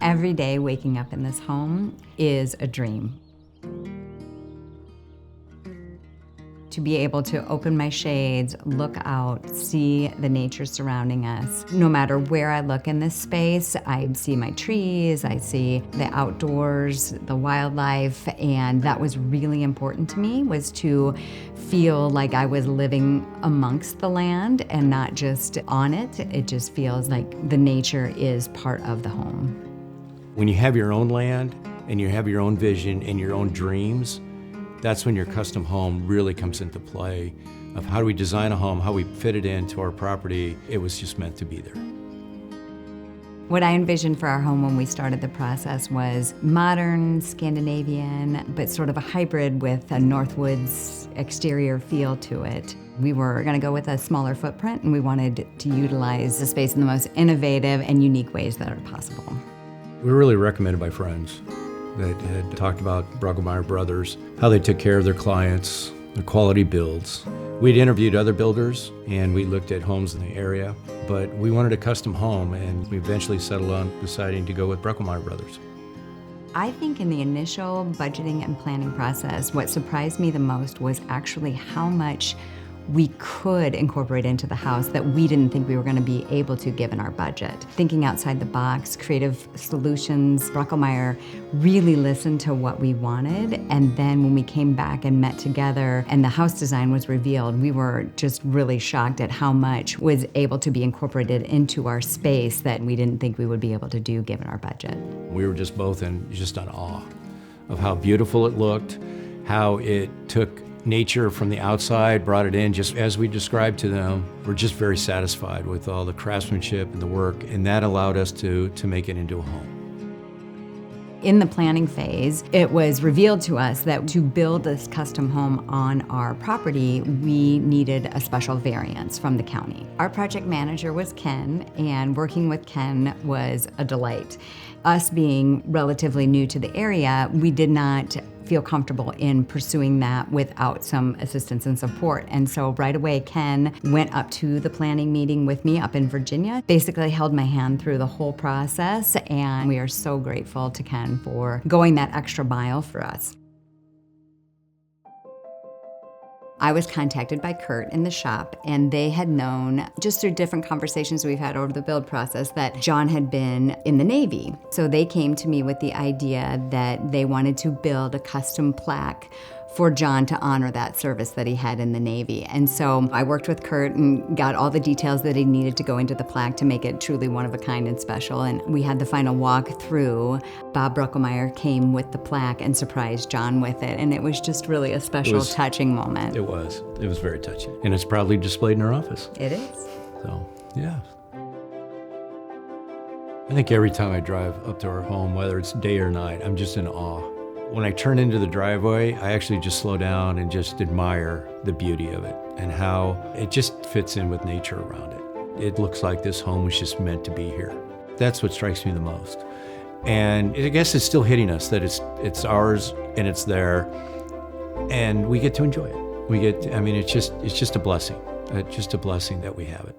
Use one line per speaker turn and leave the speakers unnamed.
Every day waking up in this home is a dream. To be able to open my shades, look out, see the nature surrounding us. No matter where I look in this space, I see my trees, I see the outdoors, the wildlife, and that was really important to me, was to feel like I was living amongst the land and not just on it. It just feels like the nature is part of the home.
When you have your own land and you have your own vision and your own dreams, that's when your custom home really comes into play of how do we design a home, how we fit it into our property. It was just meant to be there.
What I envisioned for our home when we started the process was modern, Scandinavian, but sort of a hybrid with a Northwoods exterior feel to it. We were going to go with a smaller footprint, and we wanted to utilize the space in the most innovative and unique ways that are possible.
We were really recommended by friends that had talked about Bruggemeyer Brothers, how they took care of their clients, their quality builds. We'd interviewed other builders and we looked at homes in the area, but we wanted a custom home and we eventually settled on deciding to go with Bruggemeyer Brothers.
I think in the initial budgeting and planning process, what surprised me the most was actually how much we could incorporate into the house that we didn't think we were going to be able to given our budget. Thinking outside the box, creative solutions, Bruggemeyer really listened to what we wanted, and then when we came back and met together and the house design was revealed, we were just really shocked at how much was able to be incorporated into our space that we didn't think we would be able to do given our budget.
We were just both in awe of how beautiful it looked, how it took nature from the outside, brought it in just as we described to them. We're just very satisfied with all the craftsmanship and the work, and that allowed us to make it into a home.
In the planning phase, it was revealed to us that to build this custom home on our property, we needed a special variance from the county. Our project manager was Ken, and working with Ken was a delight. Us being relatively new to the area, we did not feel comfortable in pursuing that without some assistance and support. And so right away, Ken went up to the planning meeting with me up in Virginia, basically held my hand through the whole process, and we are so grateful to Ken for going that extra mile for us. I was contacted by Kurt in the shop, and they had known, just through different conversations we've had over the build process, that John had been in the Navy. So they came to me with the idea that they wanted to build a custom plaque for John to honor that service that he had in the Navy. And so I worked with Kurt and got all the details that he needed to go into the plaque to make it truly one of a kind and special. And we had the final walk through. Bob Bruggemeyer came with the plaque and surprised John with it. And it was just really a special, touching moment.
It was very touching. And it's proudly displayed in our office.
It is.
So, yeah. I think every time I drive up to our home, whether it's day or night, I'm just in awe. When I turn into the driveway, I actually just slow down and just admire the beauty of it and how it just fits in with nature around it. It looks like this home was just meant to be here. That's what strikes me the most. And I guess it's still hitting us that it's ours and it's there and we get to enjoy it. It's just a blessing. Just a blessing that we have it.